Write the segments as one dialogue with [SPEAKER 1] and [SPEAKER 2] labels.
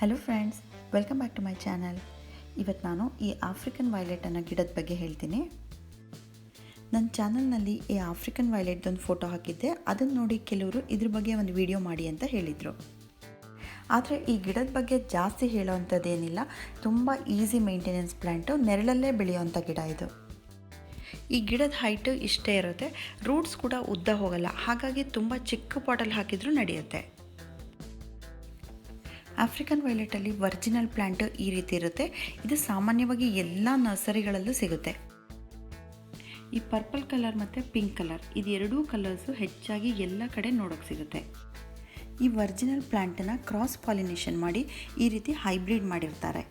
[SPEAKER 1] Hello friends, welcome back to my channel. ಇವತ್ತು ನಾನು ಈ ಆಫ್ರಿಕನ್ ವೈಲೆಟ್ ಅನ್ನೋ ಗಿಡದ ಬಗ್ಗೆ ಹೇಳ್ತೀನಿ. ನನ್ನ ಚಾನಲ್ನಲ್ಲಿ ಈ ಆಫ್ರಿಕನ್ ವೈಲೆಟ್ದೊಂದು ಫೋಟೋ ಹಾಕಿದ್ದೆ. ಅದನ್ನು ನೋಡಿ ಕೆಲವರು ಇದ್ರ ಬಗ್ಗೆ ಒಂದು ವಿಡಿಯೋ ಮಾಡಿ ಅಂತ ಹೇಳಿದರು. ಆದರೆ ಈ ಗಿಡದ ಬಗ್ಗೆ ಜಾಸ್ತಿ ಹೇಳೋವಂಥದ್ದೇನಿಲ್ಲ. ತುಂಬ ಈಸಿ ಮೇಂಟೆನೆನ್ಸ್ ಪ್ಲ್ಯಾಂಟು, ನೆರಳಲ್ಲೇ ಬೆಳೆಯೋವಂಥ ಗಿಡ ಇದು. ಈ ಗಿಡದ ಹೈಟು ಇಷ್ಟೇ ಇರುತ್ತೆ. ರೂಟ್ಸ್ ಕೂಡ ಉದ್ದ ಹೋಗಲ್ಲ, ಹಾಗಾಗಿ ತುಂಬ ಚಿಕ್ಕ ಪಾಟಲ್ಲಿ ಹಾಕಿದರೂ ನಡೆಯುತ್ತೆ. ಆಫ್ರಿಕನ್ ವೈಲೆಟಲ್ಲಿ ಒರಿಜಿನಲ್ ಪ್ಲ್ಯಾಂಟು ಈ ರೀತಿ ಇರುತ್ತೆ. ಇದು ಸಾಮಾನ್ಯವಾಗಿ ಎಲ್ಲ ನರ್ಸರಿಗಳಲ್ಲೂ ಸಿಗುತ್ತೆ. ಈ ಪರ್ಪಲ್ ಕಲರ್ ಮತ್ತು ಪಿಂಕ್ ಕಲರ್, ಇದು ಎರಡೂ ಕಲರ್ಸು ಹೆಚ್ಚಾಗಿ ಎಲ್ಲ ಕಡೆ ನೋಡೋಕ್ಕೆ ಸಿಗುತ್ತೆ. ಈ ಒರಿಜಿನಲ್ ಪ್ಲ್ಯಾಂಟನ್ನು ಕ್ರಾಸ್ ಪಾಲಿನೇಷನ್ ಮಾಡಿ ಈ ರೀತಿ ಹೈಬ್ರಿಡ್ ಮಾಡಿರ್ತಾರೆ.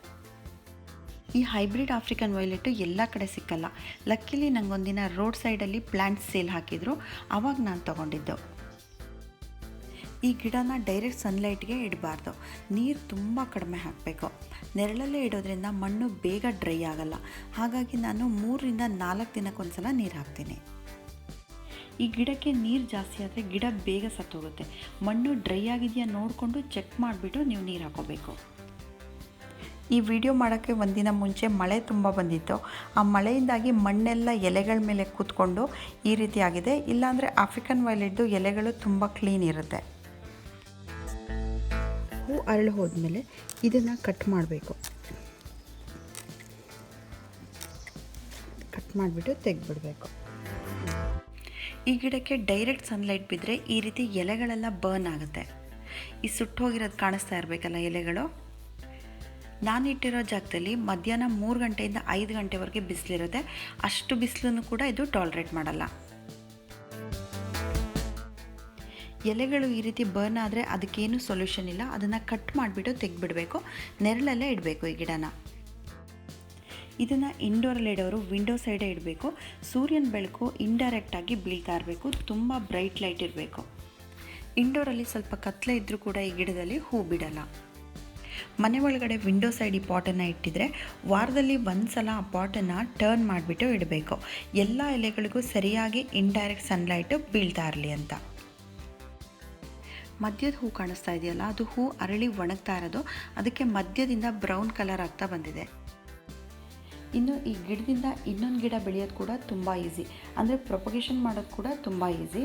[SPEAKER 1] ಈ ಹೈಬ್ರಿಡ್ ಆಫ್ರಿಕನ್ ವೈಲೆಟು ಎಲ್ಲ ಕಡೆ ಸಿಕ್ಕಲ್ಲ. ಲಕ್ಕಿಲಿ ನನಗೊಂದಿನ ರೋಡ್ ಸೈಡಲ್ಲಿ ಪ್ಲ್ಯಾಂಟ್ಸ್ ಸೇಲ್ ಹಾಕಿದ್ರು, ಆವಾಗ ನಾನು ತೊಗೊಂಡಿದ್ದು. ಈ ಗಿಡನ ಡೈರೆಕ್ಟ್ ಸನ್ಲೈಟ್ಗೆ ಇಡಬಾರ್ದು. ನೀರು ತುಂಬ ಕಡಿಮೆ ಹಾಕಬೇಕು. ನೆರಳಲ್ಲೇ ಇಡೋದ್ರಿಂದ ಮಣ್ಣು ಬೇಗ ಡ್ರೈ ಆಗಲ್ಲ. ಹಾಗಾಗಿ ನಾನು 3 ರಿಂದ 4 ದಿನಕ್ಕೊಂದ್ಸಲ ನೀರು ಹಾಕ್ತೀನಿ. ಈ ಗಿಡಕ್ಕೆ ನೀರು ಜಾಸ್ತಿ ಆದರೆ ಗಿಡ ಬೇಗ ಸತ್ತೋಗುತ್ತೆ. ಮಣ್ಣು ಡ್ರೈ ಆಗಿದೆಯಾ ನೋಡಿಕೊಂಡು ಚೆಕ್ ಮಾಡಿಬಿಟ್ಟು ನೀವು ನೀರು ಹಾಕೋಬೇಕು. ಈ ವಿಡಿಯೋ ಮಾಡೋಕ್ಕೆ ಒಂದಿನ ಮುಂಚೆ ಮಳೆ ತುಂಬ ಬಂದಿತ್ತು. ಆ ಮಳೆಯಿಂದಾಗಿ ಮಣ್ಣೆಲ್ಲ ಎಲೆಗಳ ಮೇಲೆ ಕೂತ್ಕೊಂಡು ಈ ರೀತಿ ಆಗಿದೆ. ಇಲ್ಲಾಂದರೆ ಆಫ್ರಿಕನ್ ವೈಲೆಟ್ದು ಎಲೆಗಳು ತುಂಬ ಕ್ಲೀನ್ ಇರುತ್ತೆ. ಹೂ ಅರಳು ಹೋದ್ಮೇಲೆ ಇದನ್ನು ಕಟ್ ಮಾಡಬೇಕು. ಕಟ್ ಮಾಡಿಬಿಟ್ಟು ತೆಗೆದುಬಿಡಬೇಕು. ಈ ಗಿಡಕ್ಕೆ ಡೈರೆಕ್ಟ್ ಸನ್ಲೈಟ್ ಬಿದ್ದರೆ ಈ ರೀತಿ ಎಲೆಗಳೆಲ್ಲ ಬರ್ನ್ ಆಗುತ್ತೆ. ಈ ಸುಟ್ಟೋಗಿರೋದು ಕಾಣಿಸ್ತಾ ಇರಬೇಕಲ್ಲ ಎಲೆಗಳು. ನಾನಿಟ್ಟಿರೋ ಜಾಗದಲ್ಲಿ ಮಧ್ಯಾಹ್ನ 3 ಗಂಟೆಯಿಂದ 5 ಗಂಟೆವರೆಗೆ ಬಿಸಿಲಿರುತ್ತೆ. ಅಷ್ಟು ಬಿಸಿಲನ್ನು ಕೂಡ ಇದು ಟಾಲ್ರೇಟ್ ಮಾಡಲ್ಲ. ಎಲೆಗಳು ಈ ರೀತಿ ಬರ್ನ್ ಆದರೆ ಅದಕ್ಕೇನು ಸೊಲ್ಯೂಷನ್ ಇಲ್ಲ. ಅದನ್ನು ಕಟ್ ಮಾಡಿಬಿಟ್ಟು ತೆಗೆದುಬಿಡಬೇಕು. ನೆರಳಲ್ಲೇ ಇಡಬೇಕು ಈ ಗಿಡನ. ಇದನ್ನು ಇಂಡೋರಲ್ಲಿ ಇಡೋರು ವಿಂಡೋ ಸೈಡೇ ಇಡಬೇಕು. ಸೂರ್ಯನ ಬೆಳಕು ಇಂಡೈರೆಕ್ಟಾಗಿ ಬೀಳ್ತಾ ಇರಬೇಕು. ತುಂಬ ಬ್ರೈಟ್ ಲೈಟ್ ಇರಬೇಕು. ಇಂಡೋರಲ್ಲಿ ಸ್ವಲ್ಪ ಕತ್ಲೆ ಇದ್ದರೂ ಕೂಡ ಈ ಗಿಡದಲ್ಲಿ ಹೂ ಬಿಡಲ್ಲ. ಮನೆ ಒಳಗಡೆ ವಿಂಡೋ ಸೈಡ್ ಈ ಪಾಟನ್ನು ಇಟ್ಟಿದ್ರೆ ವಾರದಲ್ಲಿ ಒಂದು ಸಲ ಆ ಪಾಟನ್ನು ಟರ್ನ್ ಮಾಡಿಬಿಟ್ಟು ಇಡಬೇಕು. ಎಲ್ಲ ಎಲೆಗಳಿಗೂ ಸರಿಯಾಗಿ ಇಂಡೈರೆಕ್ಟ್ ಸನ್ಲೈಟು ಬೀಳ್ತಾ ಇರಲಿ ಅಂತ. ಮಧ್ಯದ ಹೂ ಕಾಣಿಸ್ತಾ ಇದೆಯಲ್ಲ, ಅದು ಹೂ ಅರಳಿ ಒಣಗ್ತಾ ಇರೋದು. ಅದಕ್ಕೆ ಮಧ್ಯದಿಂದ ಬ್ರೌನ್ ಕಲರ್ ಆಗ್ತಾ ಬಂದಿದೆ. ಇನ್ನು ಈ ಗಿಡದಿಂದ ಇನ್ನೊಂದು ಗಿಡ ಬೆಳೆಯೋದು ಕೂಡ ತುಂಬ ಈಸಿ. ಅಂದರೆ ಪ್ರೊಪಗೇಷನ್ ಮಾಡೋದು ಕೂಡ ತುಂಬ ಈಸಿ.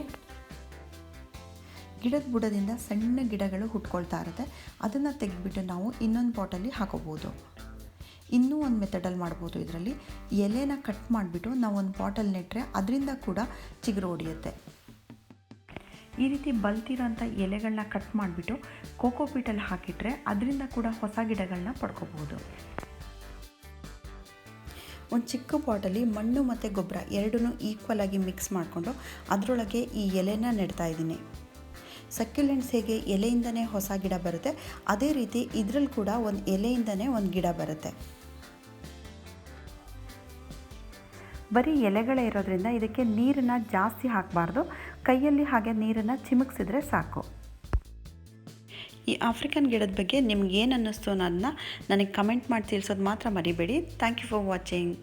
[SPEAKER 1] ಗಿಡದ ಬುಡದಿಂದ ಸಣ್ಣ ಗಿಡಗಳು ಹುಟ್ಕೊಳ್ತಾ ಇರುತ್ತೆ. ಅದನ್ನು ತೆಗೆದುಬಿಟ್ಟು ನಾವು ಇನ್ನೊಂದು ಪಾಟಲ್ಲಿ ಹಾಕೋಬೋದು. ಇನ್ನೂ ಒಂದು ಮೆಥಡಲ್ಲಿ ಮಾಡ್ಬೋದು. ಇದರಲ್ಲಿ ಎಲೆನ ಕಟ್ ಮಾಡಿಬಿಟ್ಟು ನಾವು ಒಂದು ಪಾಟಲ್ಲಿ ನೆಟ್ಟರೆ ಅದರಿಂದ ಕೂಡ ಚಿಗುರು ಹೊಡೆಯುತ್ತೆ. ಈ ರೀತಿ ಬಲ್ತಿರೋಂಥ ಎಲೆಗಳನ್ನ ಕಟ್ ಮಾಡಿಬಿಟ್ಟು ಕೋಕೋಪೀಟಲ್ಲಿ ಹಾಕಿಟ್ರೆ ಅದರಿಂದ ಕೂಡ ಹೊಸ ಗಿಡಗಳನ್ನ ಪಡ್ಕೋಬೋದು. ಒಂದು ಚಿಕ್ಕ ಪಾಟಲ್ಲಿ ಮಣ್ಣು ಮತ್ತು ಗೊಬ್ಬರ ಎರಡನ್ನೂ ಈಕ್ವಲ್ ಆಗಿ ಮಿಕ್ಸ್ ಮಾಡಿಕೊಂಡು ಅದರೊಳಗೆ ಈ ಎಲೆನ ನೆಡ್ತಾ ಇದ್ದೀನಿ. ಸಕ್ಯುಲೆಂಟ್ಸ್ ಹೇಗೆ ಎಲೆಯಿಂದನೇ ಹೊಸ ಗಿಡ ಬರುತ್ತೆ, ಅದೇ ರೀತಿ ಇದರಲ್ಲಿ ಕೂಡ ಒಂದು ಎಲೆಯಿಂದನೇ ಒಂದು ಗಿಡ ಬರುತ್ತೆ. ಬರೀ ಎಲೆಗಳೇ ಇರೋದ್ರಿಂದ ಇದಕ್ಕೆ ನೀರನ್ನು ಜಾಸ್ತಿ ಹಾಕಬಾರ್ದು. ಕೈಯಲ್ಲಿ ಹಾಗೆ ನೀರನ್ನು ಚಿಮುಕ್ಸಿದ್ರೆ ಸಾಕು. ಈ ಆಫ್ರಿಕನ್ ಗಿಡದ ಬಗ್ಗೆ ನಿಮ್ಗೆ ಏನು ಅನ್ನಿಸ್ತು ಅನ್ನೋದನ್ನ ನನಗೆ ಕಮೆಂಟ್ ಮಾಡಿ ತಿಳಿಸೋದು ಮಾತ್ರ ಮರಿಬೇಡಿ. Thank you for watching.